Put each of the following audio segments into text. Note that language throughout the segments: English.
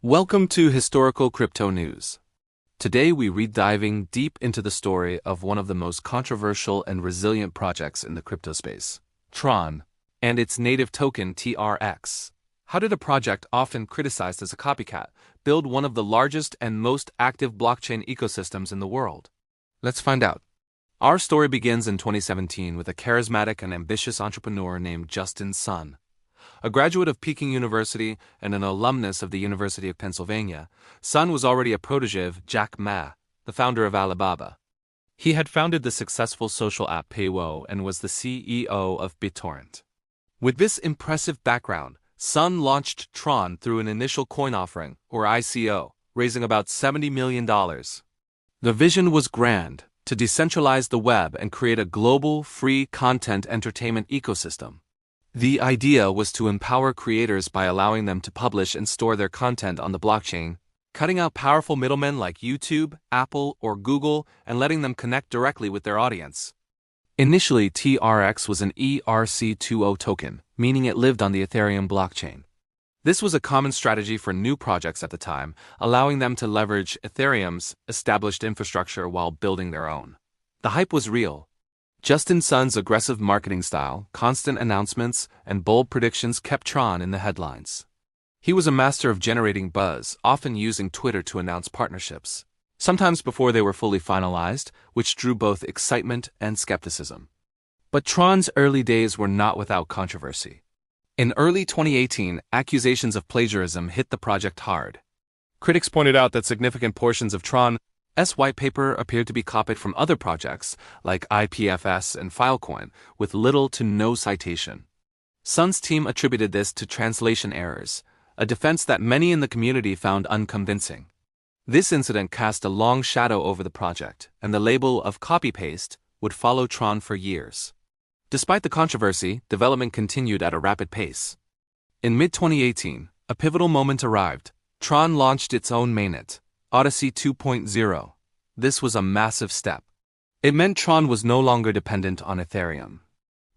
Welcome to Historical Crypto News. Today we diving deep into the story of one of the most controversial and resilient projects in the crypto space, TRON, and its native token TRX. How did a project often criticized as a copycat build one of the largest and most active blockchain ecosystems in the world? Let's find out. Our story begins in 2017 with a charismatic and ambitious entrepreneur named Justin Sun. A graduate of Peking University and an alumnus of the University of Pennsylvania, Sun was already a protege of Jack Ma, the founder of Alibaba. He had founded the successful social app Paywall and was the CEO of BitTorrent. With this impressive background, Sun launched TRON through an initial coin offering, or ICO, raising about $70 million. The vision was grand, to decentralize the web and create a global, free content entertainment ecosystem. The idea was to empower creators by allowing them to publish and store their content on the blockchain, cutting out powerful middlemen like YouTube, Apple, or Google, and letting them connect directly with their audience. Initially, TRX was an ERC20 token, meaning it lived on the Ethereum blockchain. This was a common strategy for new projects at the time, allowing them to leverage Ethereum's established infrastructure while building their own. The hype was real. Justin Sun's aggressive marketing style, constant announcements, and bold predictions kept TRON in the headlines. He was a master of generating buzz, often using Twitter to announce partnerships, sometimes before they were fully finalized, which drew both excitement and skepticism. But TRON's early days were not without controversy. In early 2018, accusations of plagiarism hit the project hard. Critics pointed out that significant portions of TRON's white paper appeared to be copied from other projects like IPFS and Filecoin, with little to no citation. Sun's team attributed this to translation errors, a defense that many in the community found unconvincing. This incident cast a long shadow over the project, and the label of copy-paste would follow TRON for years. Despite the controversy, development continued at a rapid pace. In mid-2018, a pivotal moment arrived. TRON launched its own mainnet, Odyssey 2.0. This was a massive step. It meant TRON was no longer dependent on Ethereum.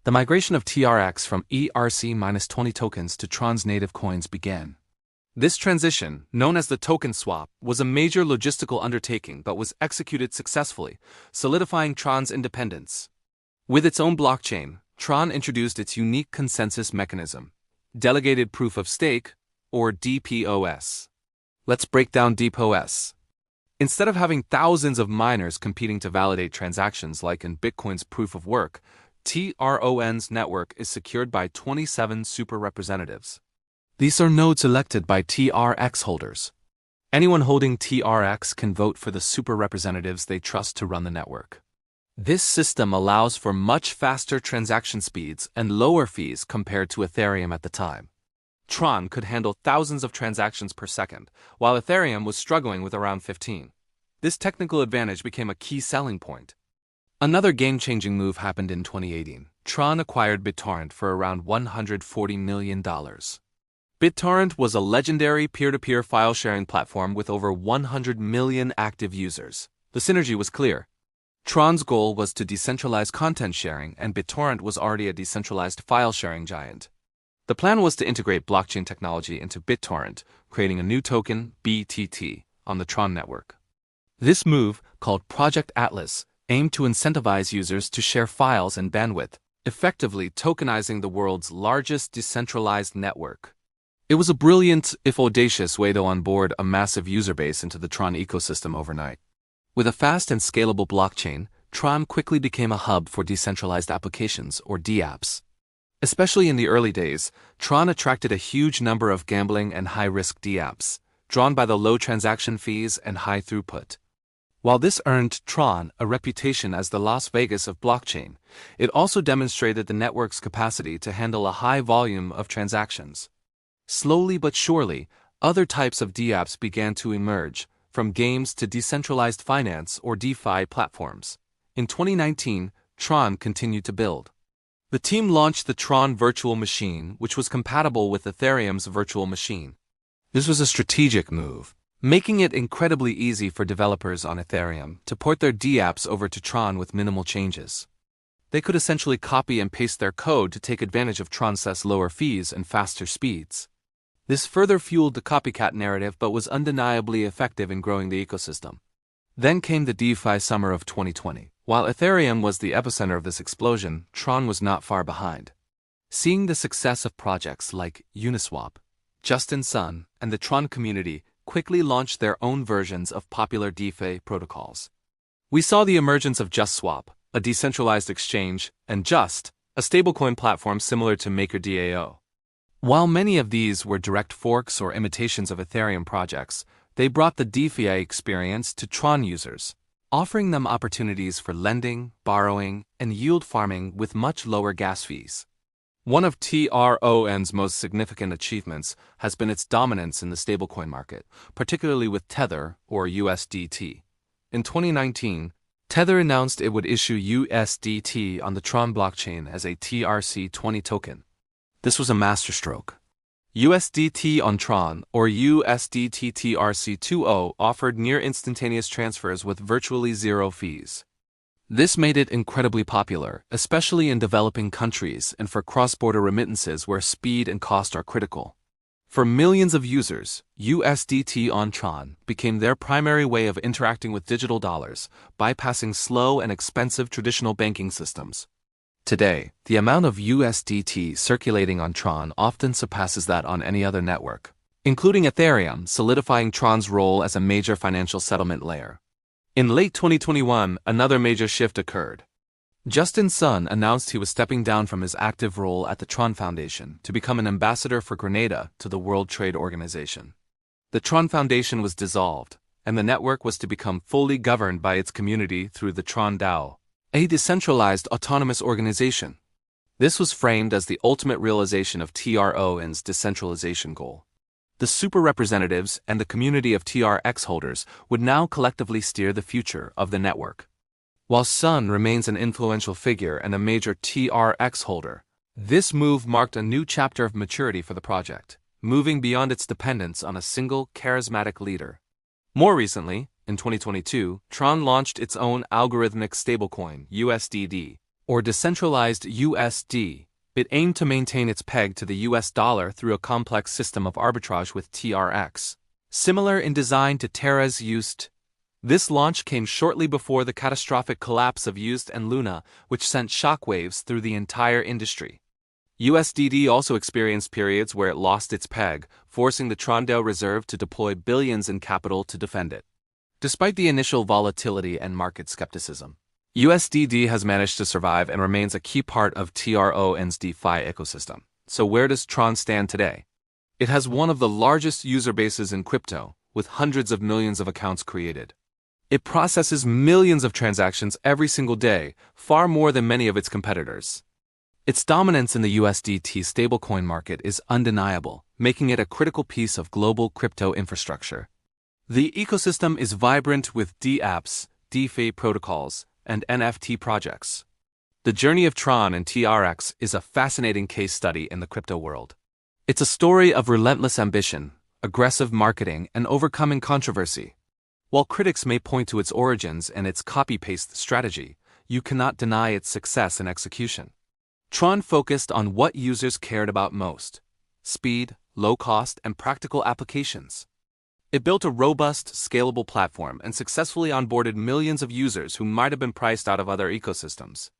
The migration of TRX from ERC-20 tokens to TRON's native coins began. This transition, known as the token swap, was a major logistical undertaking but was executed successfully, solidifying TRON's independence. With its own blockchain, TRON introduced its unique consensus mechanism, Delegated Proof of Stake, or DPoS. Let's break down DPoS. Instead of having thousands of miners competing to validate transactions like in Bitcoin's proof of work, TRON's network is secured by 27 super representatives. These are nodes elected by TRX holders. Anyone holding TRX can vote for the super representatives they trust to run the network. This system allows for much faster transaction speeds and lower fees compared to Ethereum at the time. TRON could handle thousands of transactions per second, while Ethereum was struggling with around 15. This technical advantage became a key selling point. Another game-changing move happened in 2018. TRON acquired BitTorrent for around $140 million. BitTorrent was a legendary peer-to-peer file-sharing platform with over 100 million active users. The synergy was clear. TRON's goal was to decentralize content sharing, and BitTorrent was already a decentralized file-sharing giant. The plan was to integrate blockchain technology into BitTorrent, creating a new token, BTT, on the TRON network. This move, called Project Atlas, aimed to incentivize users to share files and bandwidth, effectively tokenizing the world's largest decentralized network. It was a brilliant, if audacious, way to onboard a massive user base into the TRON ecosystem overnight. With a fast and scalable blockchain, TRON quickly became a hub for decentralized applications, or dApps. Especially in the early days, TRON attracted a huge number of gambling and high-risk dApps, drawn by the low transaction fees and high throughput. While this earned TRON a reputation as the Las Vegas of blockchain, it also demonstrated the network's capacity to handle a high volume of transactions. Slowly but surely, other types of dApps began to emerge, from games to decentralized finance or DeFi platforms. In 2019, TRON continued to build. The team launched the TRON virtual machine, which was compatible with Ethereum's virtual machine. This was a strategic move, making it incredibly easy for developers on Ethereum to port their dApps over to TRON with minimal changes. They could essentially copy and paste their code to take advantage of TRON's lower fees and faster speeds. This further fueled the copycat narrative but was undeniably effective in growing the ecosystem. Then came the DeFi summer of 2020. While Ethereum was the epicenter of this explosion, TRON was not far behind. Seeing the success of projects like Uniswap, Justin Sun, and the TRON community quickly launched their own versions of popular DeFi protocols. We saw the emergence of JustSwap, a decentralized exchange, and Just, a stablecoin platform similar to MakerDAO. While many of these were direct forks or imitations of Ethereum projects, they brought the DeFi experience to TRON users, offering them opportunities for lending, borrowing, and yield farming with much lower gas fees. One of TRON's most significant achievements has been its dominance in the stablecoin market, particularly with Tether, or USDT. In 2019, Tether announced it would issue USDT on the TRON blockchain as a TRC20 token. This was a masterstroke. USDT on TRON, or USDT TRC20, offered near instantaneous transfers with virtually zero fees. This made it incredibly popular, especially in developing countries and for cross-border remittances where speed and cost are critical. For millions of users, USDT on TRON became their primary way of interacting with digital dollars, bypassing slow and expensive traditional banking systems. Today, the amount of USDT circulating on TRON often surpasses that on any other network, including Ethereum, solidifying TRON's role as a major financial settlement layer. In late 2021, another major shift occurred. Justin Sun announced he was stepping down from his active role at the TRON Foundation to become an ambassador for Grenada to the World Trade Organization. The TRON Foundation was dissolved, and the network was to become fully governed by its community through the TRON DAO, a decentralized autonomous organization. This was framed as the ultimate realization of TRON's decentralization goal. The super representatives and the community of TRX holders would now collectively steer the future of the network. While Sun remains an influential figure and a major TRX holder, this move marked a new chapter of maturity for the project, moving beyond its dependence on a single charismatic leader. More recently, in 2022, TRON launched its own algorithmic stablecoin, USDD, or decentralized USD. It aimed to maintain its peg to the US dollar through a complex system of arbitrage with TRX, similar in design to Terra's UST. This launch came shortly before the catastrophic collapse of UST and Luna, which sent shockwaves through the entire industry. USDD also experienced periods where it lost its peg, forcing the TRON DAO reserve to deploy billions in capital to defend it. Despite the initial volatility and market skepticism, USDD has managed to survive and remains a key part of TRON's DeFi ecosystem. So where does TRON stand today? It has one of the largest user bases in crypto, with hundreds of millions of accounts created. It processes millions of transactions every single day, far more than many of its competitors. Its dominance in the USDT stablecoin market is undeniable, making it a critical piece of global crypto infrastructure. The ecosystem is vibrant with dApps, DeFi protocols, and NFT projects. The journey of TRON and TRX is a fascinating case study in the crypto world. It's a story of relentless ambition, aggressive marketing, and overcoming controversy. While critics may point to its origins and its copy-paste strategy, you cannot deny its success and execution. TRON focused on what users cared about most: speed, low cost, and practical applications. It built a robust, scalable platform and successfully onboarded millions of users who might have been priced out of other ecosystems.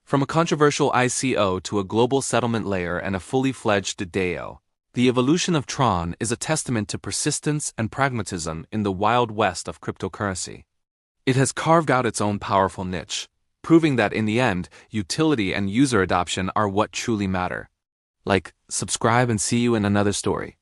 From a controversial ICO to a global settlement layer and a fully fledged DAO, the evolution of TRON is a testament to persistence and pragmatism in the wild west of cryptocurrency. It has carved out its own powerful niche, proving that in the end, utility and user adoption are what truly matter. Like, subscribe, and see you in another story.